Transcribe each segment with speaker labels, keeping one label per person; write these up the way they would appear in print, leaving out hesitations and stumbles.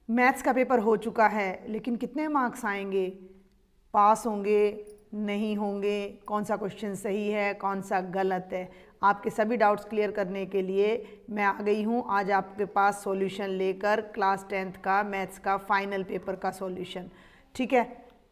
Speaker 1: Maths का paper हो चुका है, लेकिन कितने मार्क्स आएंगे, पास होंगे नहीं होंगे, कौन सा क्वेश्चन सही है कौन सा गलत है, आपके सभी डाउट्स क्लियर करने के लिए मैं आ गई हूँ आज आपके पास सॉल्यूशन लेकर क्लास 10th का मैथ्स का फाइनल पेपर का सॉल्यूशन। ठीक है,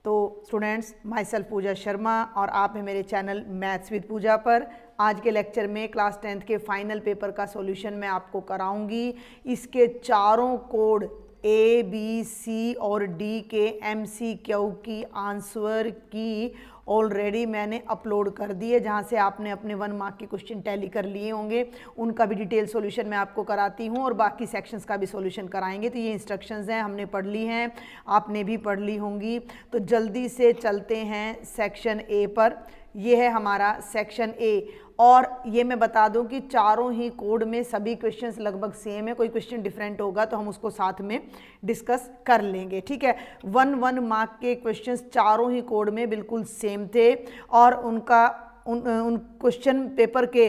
Speaker 1: तो स्टूडेंट्स, माई सेल्फ पूजा शर्मा और आप हैं मेरे चैनल मैथ्स विद पूजा पर। आज के लेक्चर में क्लास 10th के फाइनल पेपर का सॉल्यूशन मैं आपको कराऊंगी। इसके चारों कोड ए बी सी और डी के MCQ की आंसर की ऑलरेडी मैंने अपलोड कर दिए, जहां से आपने अपने 1 मार्क के क्वेश्चन टैली कर लिए होंगे। उनका भी डिटेल सॉल्यूशन मैं आपको कराती हूं और बाकी सेक्शंस का भी सॉल्यूशन कराएंगे। तो ये इंस्ट्रक्शंस हैं, हमने पढ़ ली हैं, आपने भी पढ़ ली होंगी। तो जल्दी से चलते हैं सेक्शन ए पर। ये है हमारा सेक्शन ए और ये मैं बता दूं कि चारों ही कोड में सभी क्वेश्चंस लगभग सेम है, कोई क्वेश्चन डिफरेंट होगा तो हम उसको साथ में डिस्कस कर लेंगे। ठीक है, 1 मार्क के क्वेश्चंस चारों ही कोड में बिल्कुल सेम थे और उनका उन क्वेश्चन पेपर के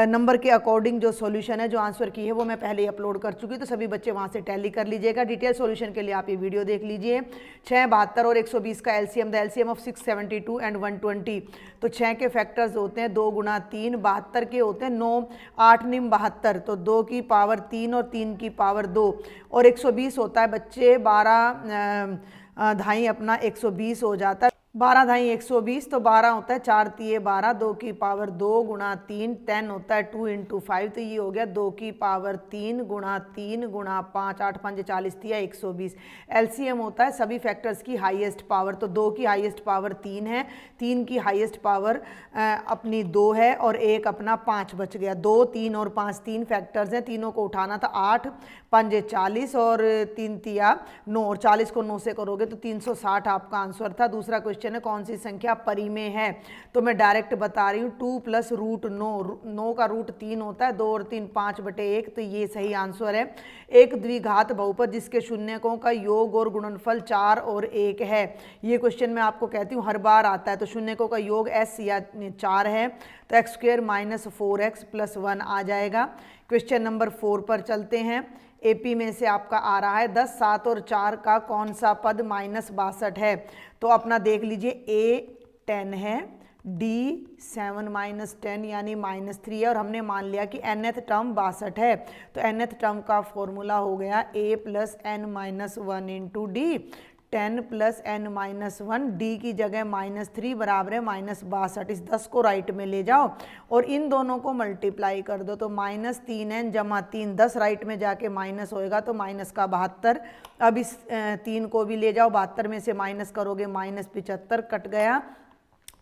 Speaker 1: नंबर के अकॉर्डिंग जो सॉल्यूशन है, जो आंसर की है, वो मैं पहले ही अपलोड कर चुकी, तो सभी बच्चे वहाँ से टैली कर लीजिएगा। डिटेल सॉल्यूशन के लिए आप ये वीडियो देख लीजिए। 6, 72 और 120 का LCM, the LCM of 672 and 120। तो 6 के फैक्टर्स होते हैं 2 गुना 3, 72 के होते हैं 9, 8 निम 72, तो 2 की पावर 3 और 3 की पावर 2, और 120 होता है बच्चे 12 धाई अपना 120 हो जाता है, 12 धाई 120, तो 12 होता है 4 तिये 12, 2 की पावर 2 गुणा 3, 10 होता है 2 × 5, तो ये हो गया 2 की पावर 3 गुणा 3 गुणा 5, 8 5 40 तिया 120। LCM होता है सभी फैक्टर्स की हाईएस्ट पावर, तो 2 की हाईएस्ट पावर 3 है, 3 की हाईएस्ट पावर अपनी 2 है और एक अपना 5 बच गया। 2, 3 और 5 3 फैक्टर्स हैं, तीनों को उठाना था। 8 5 40 और 3 तिया 9, और 40 को 9 से करोगे तो 360 आपका आंसर था। दूसरा क्वेश्चन है कौन सी संख्या परी में है, तो मैं डायरेक्ट बता रही हूँ 2 + √9, 9 का रूट 3 होता है, 2 और 3 5/1, तो ये सही आंसर है। एक द्विघात बहुपद जिसके शून्यकों का योग और गुणनफल 4 और 1 है, ये क्वेश्चन मैं आपको कहती हूँ हर बार आता है। तो शून्यकों का योग s या 4 है, तो x² - 4x + 1 आ जाएगा। क्वेश्चन नंबर 4 पर चलते हैं। AP में से आपका आ रहा है 10, 7 और 4 का कौन सा पद -62 है, तो अपना देख लीजिए। A 10 है, D 7 - 10 यानी -3 है, और हमने मान लिया कि nth टर्म 62 है, तो nth टर्म का फॉर्मूला हो गया A + n - 1 × D, 10 + n - 1, D की जगह -3 बराबर है -62। इस 10 को राइट में ले जाओ और इन दोनों को मल्टीप्लाई कर दो, तो -3n = 3, 10 राइट में जाके माइनस होएगा तो माइनस का 72। अब इस 3 को भी ले जाओ, 72 में से माइनस करोगे -75, कट गया।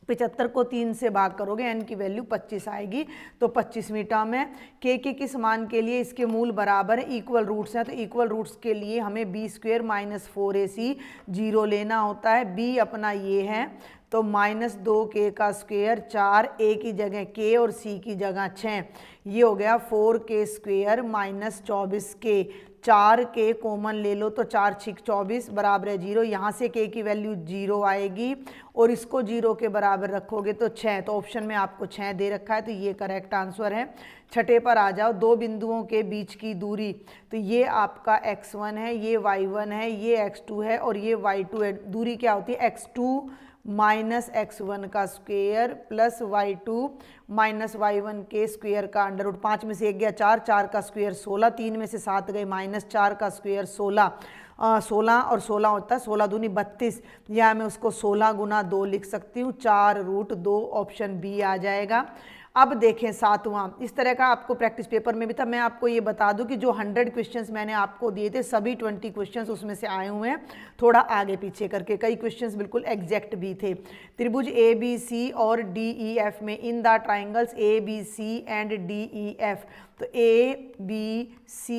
Speaker 1: 75 को 3 से भाग करोगे, n की वैल्यू 25 आएगी, तो 25वीं टर्म है। k के किस मान के लिए इसके मूल बराबर है, इक्वल रूट्स हैं, तो इक्वल रूट्स के लिए हमें b² - 4ac 0 लेना होता है। b अपना ये है, तो -2k का स्क्वायर 4, a की जगह k और c की जगह 6, ये हो गया 4k² - 24k। 4k कॉमन ले लो तो 4 × 6 = 24 बराबर है 0, यहाँ से k की वैल्यू 0 आएगी और इसको 0 के बराबर रखोगे तो 6, तो ऑप्शन में आपको 6 दे रखा है, तो ये करेक्ट आंसर है। छठे पर आ जाओ। 2 बिंदुओं के बीच की दूरी, तो ये आपका x1 है, ये y1 है, ये x2 है और ये y2 है। दूरी क्या होती है, x2 - x1 का स्क्वायर प्लस y2 - y1 के स्क्वायर का अंडर रूट। 5 में से 1 गया 4, 4 का स्क्वायर 16, 3 में से 7 गए -4 का स्क्वायर 16, 16 और 16 होता है 16 दूनी 32, या मैं उसको 16 × 2 लिख सकती हूँ, 4√2, ऑप्शन बी आ जाएगा। अब देखें 7वां, इस तरह का आपको प्रैक्टिस पेपर में भी था। मैं आपको ये बता दूं कि जो 100 क्वेश्चंस मैंने आपको दिए थे, सभी 20 क्वेश्चंस उसमें से आए हुए हैं, थोड़ा आगे पीछे करके। कई क्वेश्चंस बिल्कुल एग्जैक्ट भी थे। त्रिभुज ABC और DEF में in the triangles ABC and DEF, तो ABC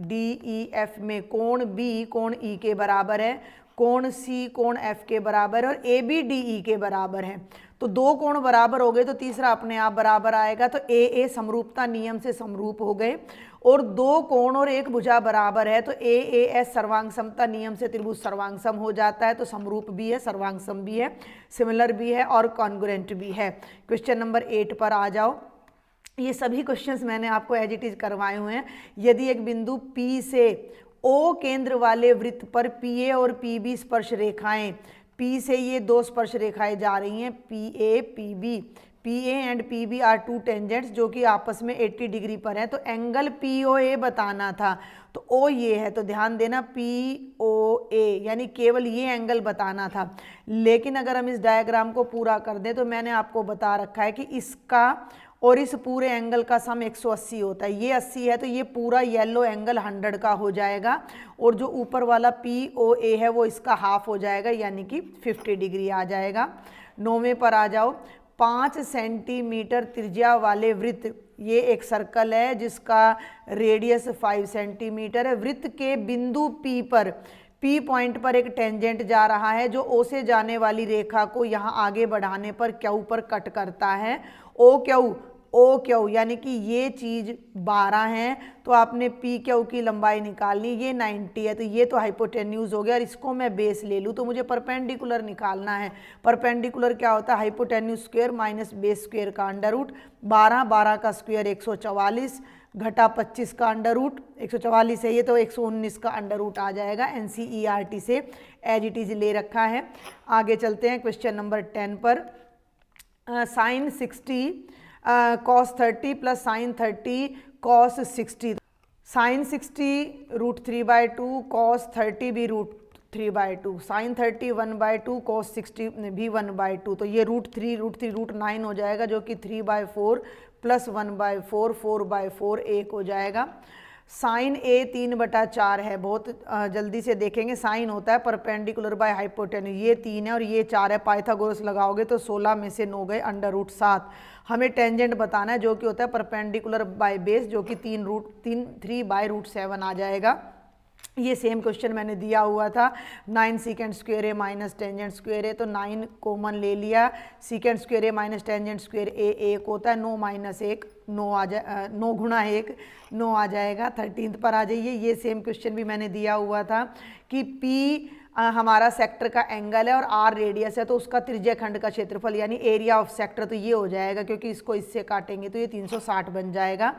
Speaker 1: DEF में कोण B कोण E के बराबर है, कोण C कोण F के बराबर है और AB DE के बराबर है। तो 2 कोण बराबर हो गए तो तीसरा अपने आप बराबर आएगा, तो AA समरूपता नियम से समरूप हो गए, और 2 कोण और 1 भुजा बराबर है तो AAS सर्वांग समता नियम से त्रिभुज सर्वांग सम हो जाता है, तो समरूप भी है, सर्वांग सम भी है, सिमिलर भी है और कॉन्ग्रुएंट भी है। क्वेश्चन नंबर 8 पर आ जाओ। ये सभी क्वेश्चंस मैंने आपको एज इट इज करवाए हुए हैं। यदि एक बिंदु P से ओ केंद्र वाले वृत्त पर पीए और पीबी स्पर्श रेखाएं, पी से ये दो स्पर्श रेखाएं जा रही हैं, PA PB, PA and PB are two tangents जो कि आपस में 80 डिग्री पर हैं, तो एंगल पीओए बताना था, तो ओ ये है, तो ध्यान देना पीओए यानी केवल ये एंगल बताना था। लेकिन अगर हम इस डायग्राम को पूरा कर दें तो मैंने आपको बता रखा है कि इसका और इस पूरे एंगल का सम 180 होता है, ये 80 है तो ये पूरा येलो एंगल 100 का हो जाएगा, और जो ऊपर वाला POA है वो इसका हाफ हो जाएगा यानी कि 50 डिग्री आ जाएगा। 9वें पर आ जाओ। 5 सेंटीमीटर त्रिज्या वाले वृत्त, ये एक सर्कल है जिसका रेडियस 5 सेंटीमीटर है। वृत्त के बिंदु P पर, P पॉइंट पर एक टेंजेंट जा रहा है जो O से जाने वाली रेखा को यहाँ आगे बढ़ाने पर Q पर कट करता है। ओ क्यू यानी कि ये चीज़ 12 है, तो आपने PQ की लंबाई निकालनी, ये 90 है, तो ये तो हाइपोटेन्यूज हो गया, और इसको मैं बेस ले लूँ तो मुझे परपेंडिकुलर निकालना है। परपेंडिकुलर क्या होता है? Hypotenuse square minus base square का अंडर रूट, 12 का स्क्वायर 144 घटा 25 का अंडर रूट, 144 है ये तो 119 का अंडर रूट आ जाएगा। NCERT से एज इट इज ले रखा है। आगे चलते हैं क्वेश्चन नंबर 10 पर। Sine 60 cos 30 plus sine 30 cos 60, sine 60 √3/2, cos 30 भी √3/2, साइन 30 1/2, cos 60 भी 1/2, तो ये √3 हो जाएगा जो कि 3/4 प्लस 1/4 4/4 1 हो जाएगा। साइन A 3/4 है, बहुत जल्दी से देखेंगे। साइन होता है परपेंडिकुलर बाय हाइपोटेन्यूज, ये 3 है और ये 4 है, पाइथागोरस लगाओगे तो 16 में से 9 गए, अंडर रूट 7। हमें टेंजेंट बताना है जो कि होता है परपेंडिकुलर बाय बेस, जो कि 3/7 आ जाएगा। ये सेम क्वेश्चन मैंने दिया हुआ था। 9 सीकेंड स्क्वायर ए माइनस टेंजेंट स्क्वायर ए, तो 9 कॉमन ले लिया, सीकेंड स्क्वायर ए माइनस टेंजेंट स्क्वायर ए 1 होता है, 9 माइनस 1 9 आ जाए, 9 गुणा 1 9 आ जाएगा। 13 पर आ जाइए। ये सेम क्वेश्चन भी मैंने दिया हुआ था कि P हमारा सेक्टर का एंगल है और R रेडियस है, तो उसका त्रिज्या खंड का क्षेत्रफल यानी एरिया ऑफ सेक्टर, तो ये हो जाएगा क्योंकि इसको इससे काटेंगे तो ये 360 बन जाएगा।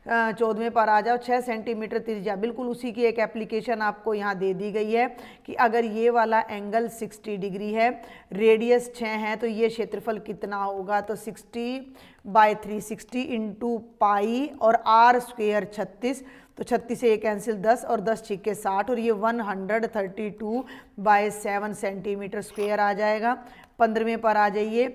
Speaker 1: 14वें पर आ जाओ। 6 सेंटीमीटर त्रिज्या, बिल्कुल उसी की एक एप्लीकेशन आपको यहाँ दे दी गई है कि अगर ये वाला एंगल 60 डिग्री है, रेडियस 6 है, तो ये क्षेत्रफल कितना होगा? तो 60/3 60 इंटू पाई और R स्क्वेयर 36, तो 36 से ये कैंसिल 10 और 10 छिक्के 60, और ये 132/7 सेंटीमीटर स्क्वेयर आ जाएगा। 15वें पर आ जाइए।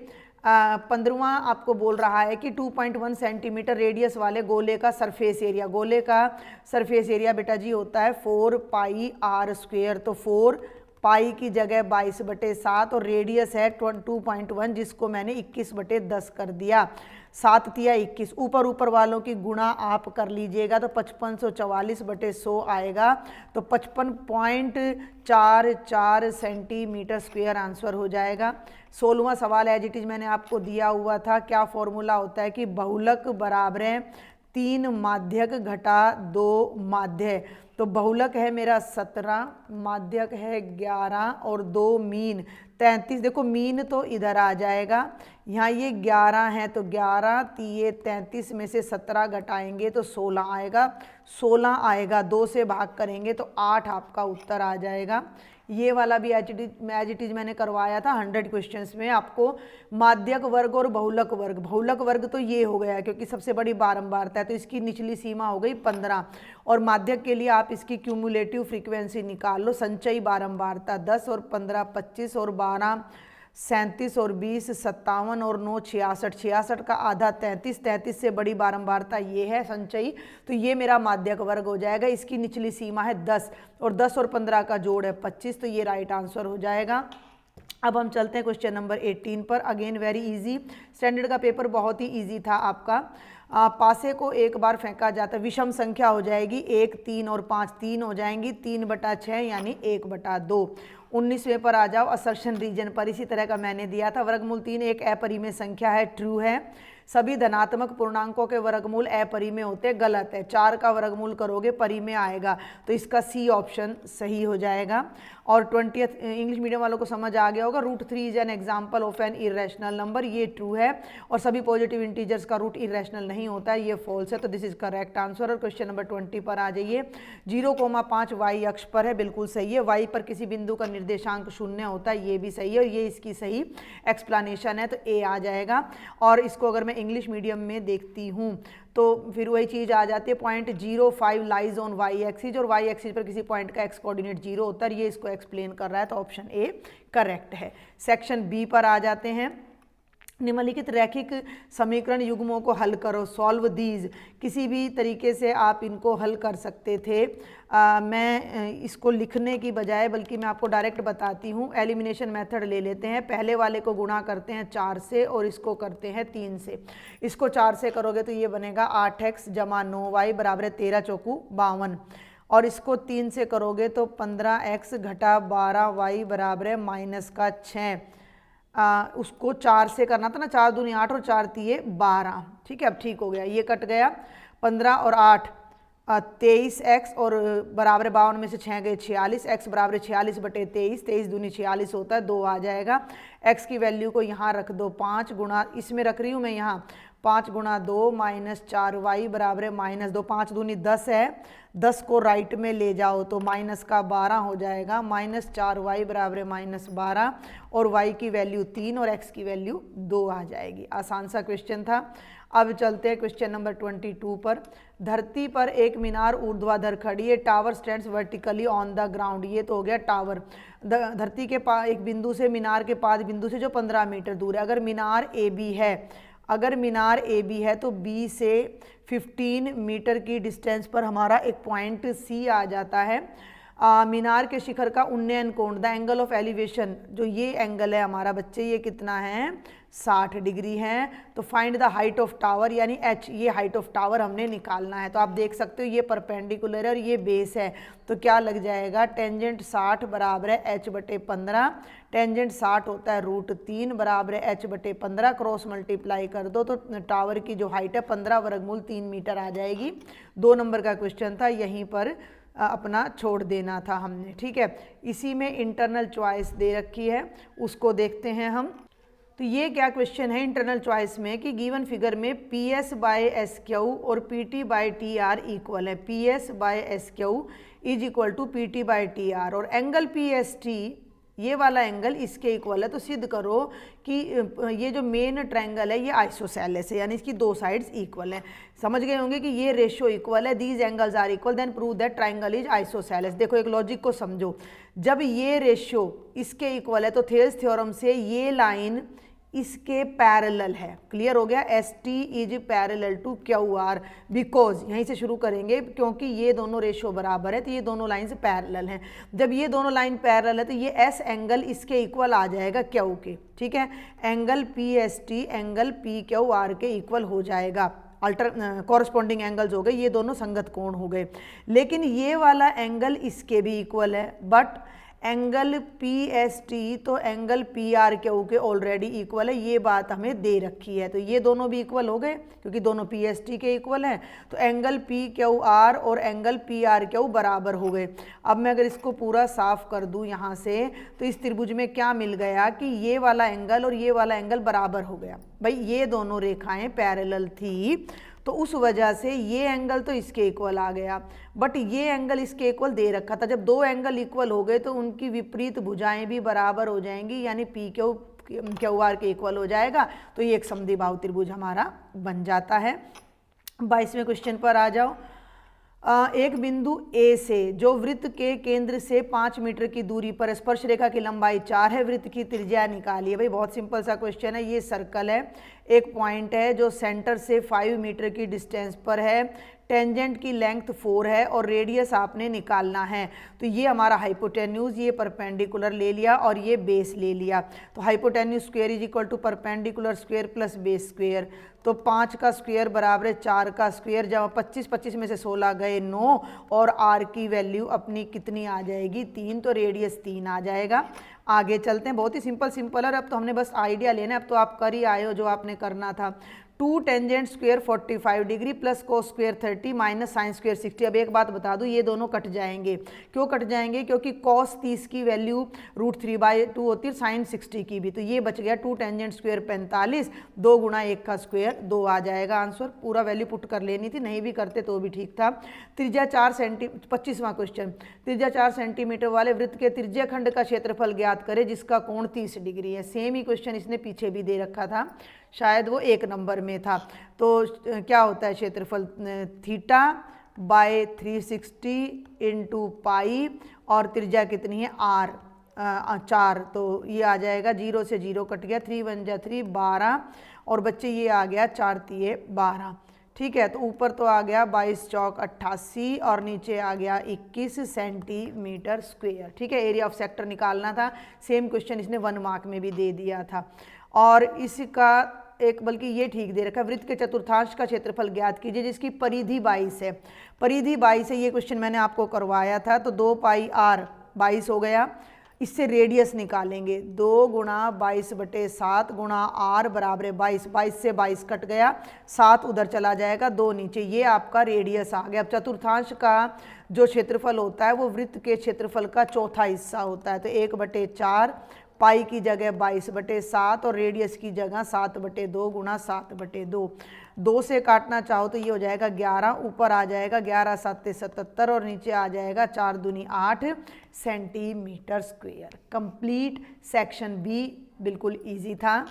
Speaker 1: 15वां आपको बोल रहा है कि 2.1 सेंटीमीटर रेडियस वाले गोले का सरफेस एरिया, गोले का सरफेस एरिया बेटा जी होता है 4πr स्क्वेयर, तो 4 पाई की जगह 22/7 और रेडियस है 2.1 जिसको मैंने 21/10 कर दिया। 7 तिया 21, ऊपर वालों की गुणा आप कर लीजिएगा तो 5544/100 आएगा, तो 55.44 सेंटीमीटर स्क्वायर आंसर हो जाएगा। 16वां सवाल एज इट इज मैंने आपको दिया हुआ था। क्या फॉर्मूला होता है कि बहुलक बराबर है 3 माध्यक घटा 2 माध्य, तो बहुलक है मेरा 17, माध्यक है 11 और 2 मीन 33। देखो मीन तो इधर आ जाएगा, यहाँ ये 11 है तो 11 तिये 33 में से 17 घटाएंगे तो 16 आएगा, 16 आएगा, 2 से भाग करेंगे तो 8 आपका उत्तर आ जाएगा। ये वाला भी एज इट इज मैंने करवाया था 100 क्वेश्चंस में आपको। माध्यक वर्ग और बहुलक वर्ग, बहुलक वर्ग तो ये हो गया क्योंकि सबसे बड़ी बारंबारता है, तो इसकी निचली सीमा हो गई 15, और माध्यक के लिए आप इसकी क्यूमुलेटिव फ्रीक्वेंसी निकाल लो। संचयी बारंबारता 10 और 15 25 और 12 37 और 20 57 और 9 66, 66 का आधा 33, 33 से बड़ी बारंबारता ये है संचयी, तो ये मेरा माध्यक वर्ग हो जाएगा। इसकी निचली सीमा है 10 और 10 और 15 का जोड़ है 25, तो ये राइट आंसर हो जाएगा। अब हम चलते हैं क्वेश्चन नंबर 18 पर। अगेन वेरी इजी, स्टैंडर्ड का पेपर बहुत ही इजी था आपका। पासे को एक बार फेंका जाता है, विषम संख्या हो जाएगी 1 3 और 5 3 हो जाएंगी, 3/6 यानी 1/2। 19वें पर आ जाओ। असर्शन रीजन पर इसी तरह का मैंने दिया था। वर्गमूल 3 एक अपरिमेय संख्या है, ट्रू है। सभी धनात्मक पूर्णांकों के वर्गमूल अपरिमेय होते हैं, गलत है। 4 का वर्गमूल करोगे परिमेय आएगा, तो इसका सी ऑप्शन सही हो जाएगा। और 20th इंग्लिश मीडियम वालों को समझ आ गया होगा, √3 is an example of an irrational number, ये ट्रू है। और सभी पॉजिटिव इंटीजर्स का रूट इरेशनल नहीं होता है, ये फॉल्स है, तो दिस इज करेक्ट आंसर। और क्वेश्चन नंबर 20 पर आ जाइए। 0,5 वाई अक्ष पर है, बिल्कुल सही है। वाई पर किसी बिंदु का निर्देशांक 0 होता है, ये भी सही है, और ये इसकी सही एक्सप्लेनेशन है, तो ए आ जाएगा। और इसको अगर मैं इंग्लिश मीडियम में देखती हूँ तो फिर वही चीज़ आ जाती है, 0.05 लाइज ऑन वाई एक्सिस, और वाई एक्सिस पर किसी पॉइंट का एक्स कोऑर्डिनेट 0 होता है, ये इसको एक्सप्लेन कर रहा है, तो ऑप्शन ए करेक्ट है। सेक्शन बी पर आ जाते हैं। निम्नलिखित रैखिक समीकरण युग्मों को हल करो, सॉल्व दीज। किसी भी तरीके से आप इनको हल कर सकते थे। मैं इसको लिखने की बजाय बल्कि मैं आपको डायरेक्ट बताती हूँ। एलिमिनेशन मेथड ले लेते हैं, पहले वाले को गुणा करते हैं 4 से और इसको करते हैं 3 से। इसको 4 से करोगे तो ये बनेगा 8x + 9y = 13 चौकू 52, और इसको 3 से करोगे तो 15x - 12y = -6। उसको 4 से करना था ना, 4 दूनी 8 और 4 तिये 12, ठीक है। अब ठीक हो गया, ये कट गया, 15 और 8 23x और बराबर 52 में से 6 गए 46, x = 46/23, 23 दूनी 46 होता है, 2 आ जाएगा। x की वैल्यू को यहाँ रख दो, 5 गुणा, इसमें रख रही हूँ मैं यहाँ 5 × 2 - 4y = -2, 5 दूनी 10 है, 10 को राइट में ले जाओ तो माइनस का 12 हो जाएगा, -4y = -12, और y की वैल्यू 3 और x की वैल्यू 2 आ जाएगी। आसान सा क्वेश्चन था। अब चलते हैं क्वेश्चन नंबर 22 पर। धरती पर एक मीनार ऊर्ध्वाधर खड़ी है, tower stands vertically on the ground, ये तो हो गया टावर। धरती के एक बिंदु से, मीनार के पाद बिंदु से जो 15 मीटर दूर है। अगर मीनार ए बी है तो बी से 15 मीटर की डिस्टेंस पर हमारा एक पॉइंट सी आ जाता है। मीनार के शिखर का उन्नयन कोण, द एंगल ऑफ एलिवेशन, जो ये एंगल है हमारा बच्चे, ये कितना है, 60 डिग्री है। तो find the height of tower, यानी h, ये हाइट ऑफ टावर हमने निकालना है। तो आप देख सकते हो ये परपेंडिकुलर है और ये बेस है, तो क्या लग जाएगा, टेंजेंट 60 बराबर है h/15, टेंजेंट 60 होता है √3 बराबर है h/15, क्रॉस मल्टीप्लाई कर दो तो टावर की जो हाइट है 15 वर्गमूल 3 मीटर आ जाएगी। 2 नंबर का क्वेश्चन था, यहीं पर अपना छोड़ देना था हमने, ठीक है। इसी में इंटरनल चॉइस दे रखी है, उसको देखते हैं हम। तो ये क्या क्वेश्चन है इंटरनल चॉइस में कि गिवन फिगर में PS/SQ और PT/TR इक्वल है। PS/SQ = PT/TR, और एंगल PST, ये वाला एंगल इसके इक्वल है। तो सिद्ध करो कि ये जो मेन ट्रायंगल है ये आइसोसेलेस है, यानी इसकी 2 साइड्स इक्वल हैं। समझ गए होंगे कि ये रेशियो इक्वल है, these angles are equal, then prove that triangle is isosceles. देखो एक लॉजिक को समझो, जब ये रेशियो इसके इक्वल है तो थेल्स थ्योरम से ये लाइन इसके पैरेलल है। क्लियर हो गया, ST is parallel to QR, because यहीं से शुरू करेंगे क्योंकि ये दोनों रेशियो बराबर है, तो ये दोनों लाइन से पैरेलल हैं। जब ये दोनों लाइन पैरेलल है तो ये S एंगल इसके इक्वल आ जाएगा Q के, ठीक है। एंगल PST एंगल PQR के इक्वल हो जाएगा, कॉरस्पॉन्डिंग एंगल्स हो गए, ये दोनों संगत कोण हो गए। लेकिन ये वाला एंगल इसके भी इक्वल है, बट एंगल PST तो एंगल PRQ के ऑलरेडी इक्वल है, ये बात हमें दे रखी है। तो ये दोनों भी इक्वल हो गए क्योंकि दोनों PST के इक्वल हैं, तो एंगल PQR और एंगल PRQ बराबर हो गए। अब मैं अगर इसको पूरा साफ कर दूं यहाँ से, तो इस त्रिभुज में क्या मिल गया कि ये वाला एंगल और ये वाला एंगल बराबर हो गया। भाई ये दोनों रेखाएं पैरेलल थी, तो उस वजह से ये एंगल तो इसके इक्वल आ गया, बट ये एंगल इसके इक्वल दे रखा था। जब 2 एंगल इक्वल हो गए तो उनकी विपरीत भुजाएं भी बराबर हो जाएंगी, यानी PQR के इक्वल हो जाएगा, तो ये एक समद्विबाहु त्रिभुज हमारा बन जाता है। 22वें क्वेश्चन पर आ जाओ। एक बिंदु A से जो वृत्त के केंद्र से 5 मीटर की दूरी पर स्पर्श रेखा की लंबाई 4 है, वृत्त की त्रिज्या निकालिए। भाई बहुत सिंपल सा क्वेश्चन है, ये सर्कल है, एक पॉइंट है जो सेंटर से 5 मीटर की डिस्टेंस पर है, टेंजेंट की लेंथ 4 है और रेडियस आपने निकालना है। तो ये हमारा हाइपोटेन्यूज, ये परपेंडिकुलर ले लिया और ये बेस ले लिया। तो hypotenuse square is equal to perpendicular square plus base square. तो 5 का स्क्वायर बराबर है 4 का स्क्वायर, जब 25 में से 16 गए 9, और R की वैल्यू अपनी कितनी आ जाएगी, 3, तो रेडियस 3 आ जाएगा। आगे चलते हैं, बहुत ही सिंपल है। अब तो हमने बस आइडिया लेना है, अब तो आप कर ही आए हो जो आपने करना था। 2 tangent square 45 degree plus cos square 30 minus sine square 60। अब एक बात बता दूं, ये दोनों कट जाएंगे। क्यों कट जाएंगे? क्योंकि कॉस 30 की वैल्यू √3/2 होती है, साइन 60 की भी। तो ये बच गया 2 टेंजेंट स्क्वायर 45, 2 गुणा 1 का स्क्वायर 2 आ जाएगा आंसर। पूरा वैल्यू पुट कर लेनी थी, नहीं भी करते तो भी ठीक था। त्रिज्या 4 सेंटीमीटर, 25वां क्वेश्चन, त्रिज्या 4 सेंटीमीटर वाले वृत्त के त्रिज्या खंड का क्षेत्रफल ज्ञात करें जिसका कोण 30 डिग्री है। सेम ही क्वेश्चन इसने पीछे भी दे रखा था, शायद वो 1 नंबर में था। तो क्या होता है क्षेत्रफल? थीटा बाय 360 इंटू पाई, और त्रिज्या कितनी है? आर 4। तो ये आ जाएगा, 0 से 0 कट गया, 3 1 जा 3 12, और बच्चे ये आ गया 4 3 12। ठीक है, तो ऊपर तो आ गया 22 चौक 88 और नीचे आ गया 21 सेंटीमीटर स्क्वायर। ठीक है, एरिया ऑफ सेक्टर निकालना था। सेम क्वेश्चन इसने 1 मार्क में भी दे दिया था। और इसका एक बल्कि ये ठीक दे रखा है, वृत्त के चतुर्थांश का क्षेत्रफल ज्ञात कीजिए जिसकी परिधि 22 है। परिधि 22 है, ये क्वेश्चन मैंने आपको करवाया था। तो 2 पाई आर 22 हो गया। इससे रेडियस निकालेंगे, 2 गुणा 22/7 गुणा आर बराबर 22। 22 से 22 कट गया, 7 उधर चला जाएगा, 2 नीचे, ये आपका रेडियस आ गया। अब चतुर्थांश का जो क्षेत्रफल होता है वो वृत्त के क्षेत्रफल का चौथा हिस्सा होता है। तो 1/4 पाई की जगह 22/7 और रेडियस की जगह 7/2 गुणा 7/2। 2 से काटना चाहो तो ये हो जाएगा 11, ऊपर आ जाएगा 11 7 77 और नीचे आ जाएगा 4 दूनी 8 centimetre square. Complete section B बिल्कुल इजी था।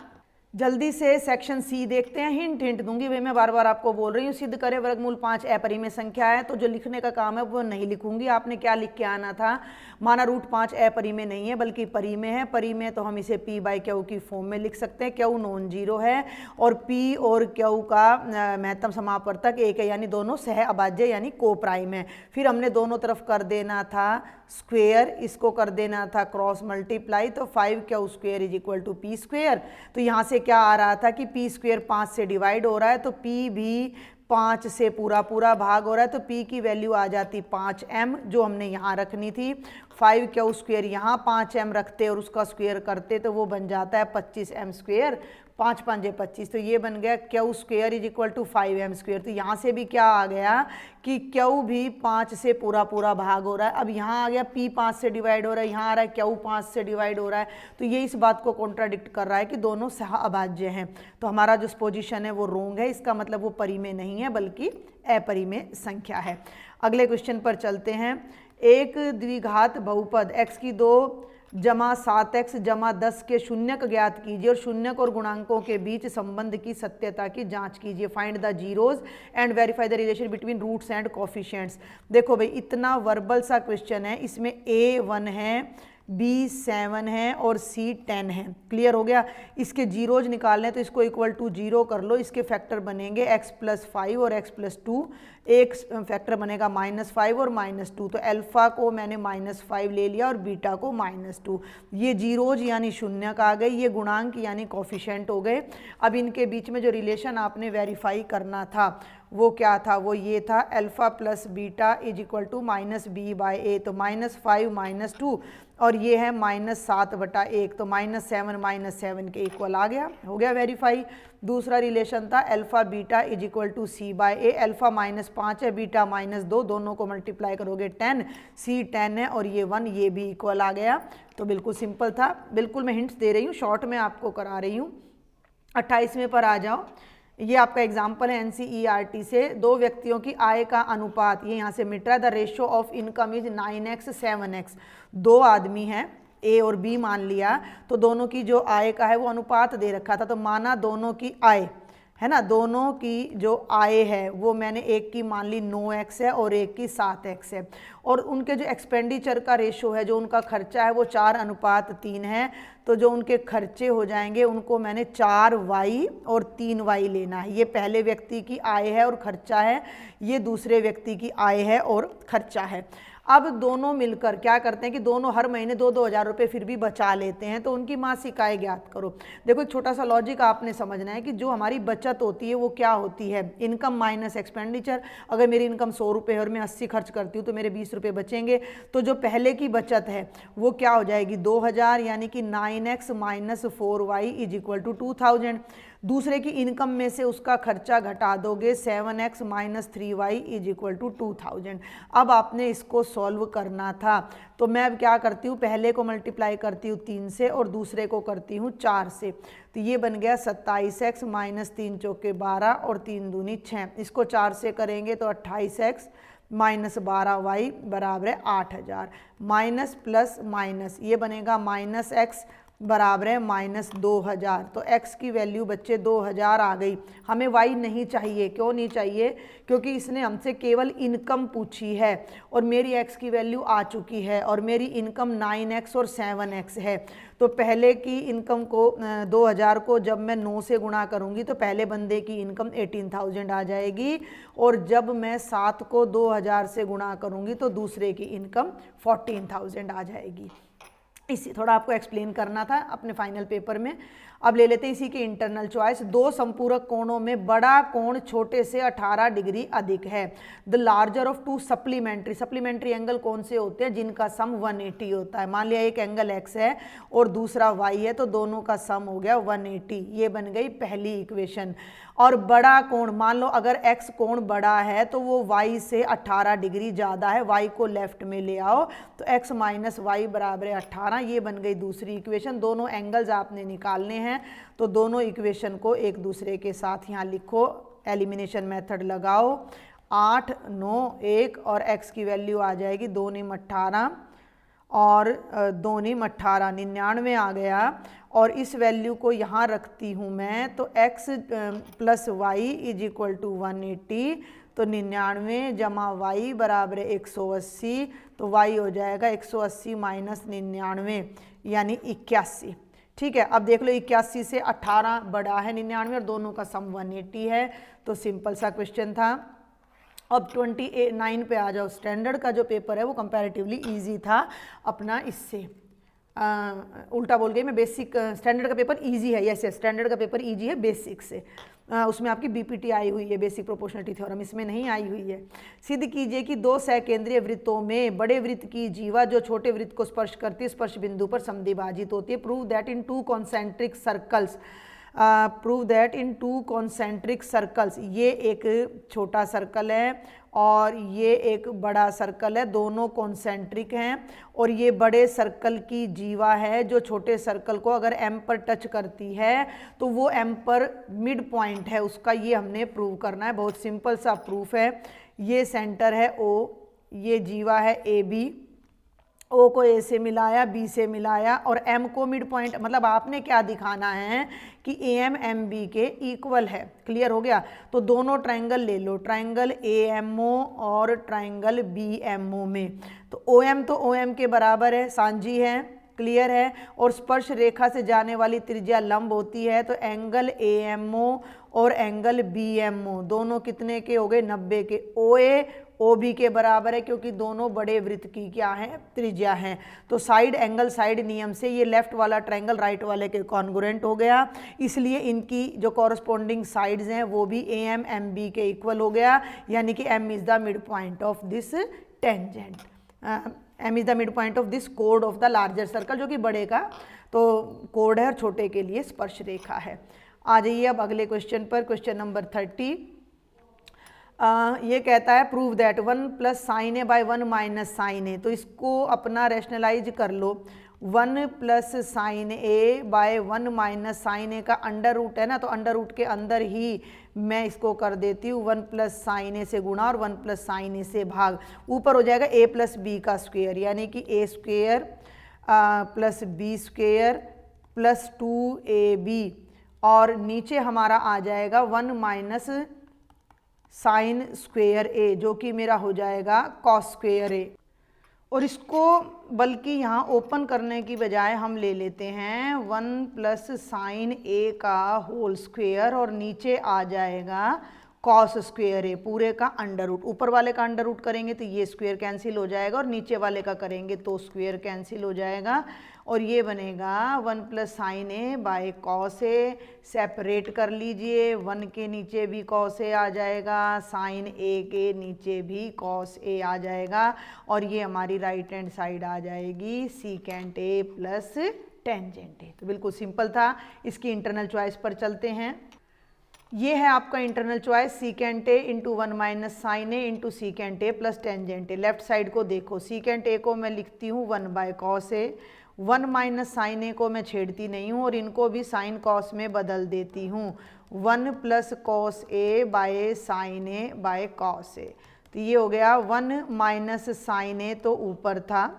Speaker 1: जल्दी से सेक्शन सी देखते हैं। हिंट दूंगी भाई, मैं बार बार आपको बोल रही हूँ, सिद्ध करें वर्गमूल 5 अपरिमेय संख्या है। तो जो लिखने का काम है वो नहीं लिखूंगी, आपने क्या लिख के आना था? माना √5 अपरिमेय नहीं है बल्कि परिमेय है। परिमेय तो हम इसे p/q की फॉर्म में लिख सकते हैं। q नॉन जीरो है और p और q का महत्तम समापवर्तक 1 है, यानी दोनों सह अभाज्य यानी को प्राइम है। फिर हमने दोनों तरफ कर देना था स्क्वेयर, इसको कर देना था क्रॉस मल्टीप्लाई। तो 5q² = p²। तो यहाँ से क्या आ रहा था कि p² 5 से डिवाइड हो रहा है, तो p भी 5 से पूरा भाग हो रहा है। तो p की वैल्यू आ जाती 5m, जो हमने यहाँ रखनी थी। 5q² यहाँ 5m रखते और उसका स्क्वेयर करते तो वो बन जाता है 25m²। 5 5 25, तो ये बन गया q² = 5m²। तो यहाँ से भी क्या आ गया कि q भी 5 से पूरा भाग हो रहा है। अब यहाँ आ गया p 5 से डिवाइड हो रहा है, यहाँ आ रहा है q 5 से डिवाइड हो रहा है। तो ये इस बात को कॉन्ट्राडिक्ट कर रहा है कि दोनों सह अभाज्य हैं। तो हमारा जो पोजीशन है वो रोंग है, इसका मतलब वो परिमेय नहीं है बल्कि अपरिमेय संख्या है। अगले क्वेश्चन पर चलते हैं। एक द्विघात बहुपद x2 जमा 7x जमा 10 के शून्यक ज्ञात कीजिए और शून्यक और गुणांकों के बीच संबंध की सत्यता की जांच कीजिए। Find the zeros and verify the relation between roots and coefficients. देखो भाई, इतना वर्बल सा क्वेश्चन है, इसमें a 1 है, b 7 है और c 10 है। क्लियर हो गया। इसके जीरोज निकालने तो इसको = 0 कर लो, इसके फैक्टर बनेंगे x + 5 और x + 2। एक फैक्टर बनेगा -5 और -2। तो अल्फा को मैंने -5 ले लिया और बीटा को -2। ये जीरोज यानी शून्यक आ गई, ये गुणांक यानी कोफिशिएंट हो गए। अब इनके बीच में जो रिलेशन आपने वेरीफाई करना था वो क्या था? वो ये था अल्फा + बीटा = -b/a। तो -5 -2 और ये है -7/1, तो -7 -7 के इक्वल आ गया, हो गया वेरीफाई। दूसरा रिलेशन था अल्फा बीटा = c/a। अल्फा -5 है, बीटा -2, दोनों को मल्टीप्लाई करोगे 10, c 10 है और ये 1, ये भी इक्वल आ गया। तो बिल्कुल सिंपल था। बिल्कुल मैं हिंट्स दे रही हूँ, शॉर्ट में आपको करा रही हूँ। 28वें पर आ जाओ। ये आपका एग्जाम्पल है NCERT से। 2 व्यक्तियों की आय का अनुपात, ये यहाँ से मिट रहा है। The ratio of income is 9x 7x। 2 आदमी हैं, A और B मान लिया, तो दोनों की जो आय का है वो अनुपात दे रखा था। तो माना दोनों की आय है ना, दोनों की जो आय है वो मैंने एक की मान ली 9x है और एक की 7x है। और उनके जो एक्सपेंडिचर का रेशो है, जो उनका खर्चा है वो 4:3 है। तो जो उनके खर्चे हो जाएंगे उनको मैंने 4y और 3y लेना है। ये पहले व्यक्ति की आय है और खर्चा है, ये दूसरे व्यक्ति की आय है और खर्चा है। अब दोनों मिलकर क्या करते हैं कि दोनों हर महीने 2-2 हज़ार रुपये फिर भी बचा लेते हैं। तो उनकी मासिक आय ज्ञात करो। देखो, एक छोटा सा लॉजिक आपने समझना है कि जो हमारी बचत होती है वो क्या होती है? Income minus expenditure. अगर मेरी इनकम 100 रुपये है और मैं 80 खर्च करती हूँ तो मेरे 20 रुपये बचेंगे। तो जो पहले की बचत है वो क्या हो जाएगी? 2000, यानी कि 9x - 4y = 2000। दूसरे की इनकम में से उसका खर्चा घटा दोगे, 7x minus 3y is equal to 2000। अब आपने इसको सॉल्व करना था, तो मैं अब क्या करती हूँ, पहले को मल्टीप्लाई करती हूँ 3 से और दूसरे को करती हूँ 4 से। तो ये बन गया 27x माइनस 3 चौके 12 और 3 दूनी 6। इसको 4 से करेंगे तो 28x माइनस 12y बराबर है 8000। माइनस प्लस माइनस ये बनेगा माइनस x बराबर है माइनस 2000। तो x की वैल्यू बच्चे 2000 आ गई। हमें y नहीं चाहिए। क्यों नहीं चाहिए? क्योंकि इसने हमसे केवल इनकम पूछी है और मेरी x की वैल्यू आ चुकी है और मेरी इनकम 9x और 7x है। तो पहले की इनकम को 2000 को जब मैं 9 से गुणा करूंगी तो पहले बंदे की इनकम 18,000 आ जाएगी और जब मैं 7 को 2000 से गुणा करूंगी तो दूसरे की इनकम 14,000 आ जाएगी। इसी थोड़ा आपको एक्सप्लेन करना था अपने फाइनल पेपर में। अब ले लेते हैं इसी के इंटरनल चॉइस। दो संपूरक कोणों में बड़ा कोण छोटे से 18 डिग्री अधिक है। The larger of to supplementary angle कौन से होते हैं? जिनका सम 180 होता है। मान लिया एक एंगल x है और दूसरा y है, तो दोनों का सम हो गया 180। ये बन गई पहली इक्वेशन। और बड़ा कोण, मान लो अगर x कोण बड़ा है तो वो y से 18 डिग्री ज़्यादा है। y को लेफ्ट में ले आओ तो x माइनस वाई बराबर है 18। ये बन गई दूसरी इक्वेशन। दोनों एंगल्स आपने निकालने हैं, तो दोनों इक्वेशन को एक दूसरे के साथ यहाँ लिखो, एलिमिनेशन मेथड लगाओ। 8 9 1 और x की वैल्यू आ जाएगी 2 9 18 और 2 9 18 99 आ गया। और इस वैल्यू को यहाँ रखती हूँ मैं, तो x plus Y is equal to 180। तो 99 जमा y बराबर है 180। तो y हो जाएगा 180 माइनस 99 यानी 81। ठीक है, अब देख लो 81 से 18 बड़ा है 99 और दोनों का सम 180 है। तो सिंपल सा क्वेश्चन था। अब 29 पे आ जाओ। स्टैंडर्ड का जो पेपर है वो कंपैरेटिवली इजी था अपना इससे। उल्टा बोल गई मैं, बेसिक स्टैंडर्ड का पेपर इजी है। यस स्टैंडर्ड का पेपर इजी है बेसिक से। उसमें आपकी बीपीटी आई हुई है, बेसिक प्रोपोर्शनलिटी थ्योरम, इसमें नहीं आई हुई है। सिद्ध कीजिए कि दो सकेंद्रीय वृत्तों में बड़े वृत्त की जीवा जो छोटे वृत्त को स्पर्श करती है स्पर्श बिंदु पर समद्विभाजित होती है। Prove that in to concentric circles, prove that in to concentric circles. ये एक छोटा सर्कल है और ये एक बड़ा सर्कल है, दोनों कॉन्सेंट्रिक हैं और ये बड़े सर्कल की जीवा है जो छोटे सर्कल को अगर एम पर टच करती है तो वो एम पर मिड पॉइंट है उसका। ये हमने प्रूव करना है। बहुत सिंपल सा प्रूफ है। ये सेंटर है O, ये जीवा है AB, O को A से मिलाया, B से मिलाया और M को मिड पॉइंट, मतलब आपने क्या दिखाना है कि AM MB के इक्वल है। क्लियर हो गया? तो दोनों ट्रायंगल ले लो, ट्रायंगल AMO और ट्रायंगल BMO में। तो OM तो OM के बराबर है, सांझी है, क्लियर है, और स्पर्श रेखा से जाने वाली त्रिज्या लंब होती है। तो एंगल AMO और एंगल BMO दोनों कितने के हो गए? 90 के। OA OB के बराबर है क्योंकि दोनों बड़े वृत्त की क्या है? त्रिज्या है। तो साइड एंगल साइड नियम से ये लेफ्ट वाला ट्रायंगल राइट वाले के कॉन्ग्रुएंट हो गया, इसलिए इनकी जो कॉरस्पॉन्डिंग साइड्स हैं वो भी AM MB के इक्वल हो गया, यानी कि M is the mid point of this tangent. M is the mid point of this code of the larger circle, जो कि बड़े का तो कोड है और छोटे के लिए स्पर्श रेखा है। आ जाइए अब अगले क्वेश्चन पर, क्वेश्चन नंबर 30। ये कहता है prove that 1 plus sine A by 1 minus sine A. तो इसको अपना रैशनलाइज कर लो। 1 plus sine A by 1 minus sine A का अंडर रूट है ना, तो अंडर रूट के अंदर ही मैं इसको कर देती हूँ 1 प्लस साइन ए से गुणा और 1 प्लस साइन ए से भाग। ऊपर हो जाएगा a प्लस बी का स्क्वेयर, यानी कि a square plus B square plus 2ab, और नीचे हमारा आ जाएगा 1 माइनस साइन स्क्वेयर ए, जो कि मेरा हो जाएगा कॉस स्क्वेयर ए। और इसको बल्कि यहाँ ओपन करने की बजाय हम ले लेते हैं 1 प्लस साइन ए का होल स्क्वेयर और नीचे आ जाएगा कॉस स्क्वेयर ए पूरे का अंडर रूट। ऊपर वाले का अंडर रूट करेंगे तो ये स्क्वेयर कैंसिल हो जाएगा और नीचे वाले का करेंगे तो स्क्वेयर कैंसिल हो जाएगा और ये बनेगा 1 plus sine A by cos A. Separate कर लीजिए, 1 के नीचे भी कॉस ए आ जाएगा, साइन ए के नीचे भी कॉस ए आ जाएगा और ये हमारी राइट हैंड साइड आ जाएगी सीकेंट ए प्लस टेंजेंट ए। तो बिल्कुल सिंपल था। इसकी इंटरनल चॉइस पर चलते हैं। ये है आपका internal choice, secant A into 1 minus sine A into secant A plus tangent A. Left side को देखो, सीकेंट ए को मैं लिखती हूँ 1 by cos A, 1 minus sine A को मैं छेड़ती नहीं हूँ और इनको भी साइन कॉस में बदल देती हूँ, 1 plus cos A by sine A by cos A. तो ये हो गया 1 माइनस साइन ए तो ऊपर था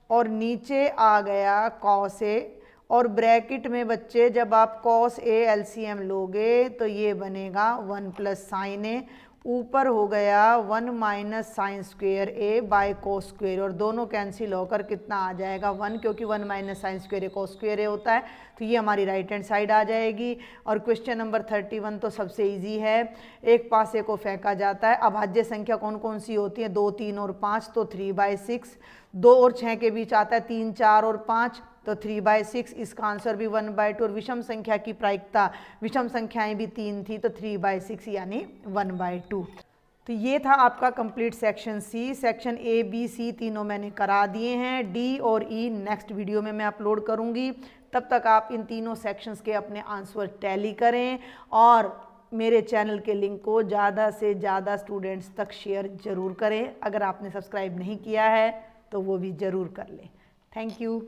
Speaker 1: और नीचे आ गया कॉस ए, और ब्रैकेट में बच्चे जब आप कॉस ए एलसीएम लोगे तो ये बनेगा 1 प्लस साइन ए, ऊपर हो गया 1 minus sine square A by cos square, और दोनों कैंसिल होकर कितना आ जाएगा 1, क्योंकि 1 माइनस साइन स्क्वेयर ए कोस स्क्वेयर ए होता है। तो ये हमारी राइट हैंड साइड आ जाएगी। और क्वेश्चन नंबर 31 तो सबसे इजी है, एक पासे को फेंका जाता है। अभाज्य संख्या कौन कौन सी होती है, 2, 3 और 5, तो 3/6, 2 और 6 के बीच आता है 3, 4 और 5, तो 3/6, इसका आंसर भी 1/2। और विषम संख्या की प्रायिकता, विषम संख्याएं भी 3 थी तो 3/6 यानी 1/2। तो ये था आपका complete section C. Section A B C तीनों मैंने करा दिए हैं, डी और ई नेक्स्ट वीडियो में मैं अपलोड करूँगी। तब तक आप इन तीनों सेक्शंस के अपने आंसर टैली करें और मेरे चैनल के लिंक को ज़्यादा से ज़्यादा स्टूडेंट्स तक शेयर ज़रूर करें। अगर आपने सब्सक्राइब नहीं किया है तो वो भी ज़रूर कर लें। Thank you.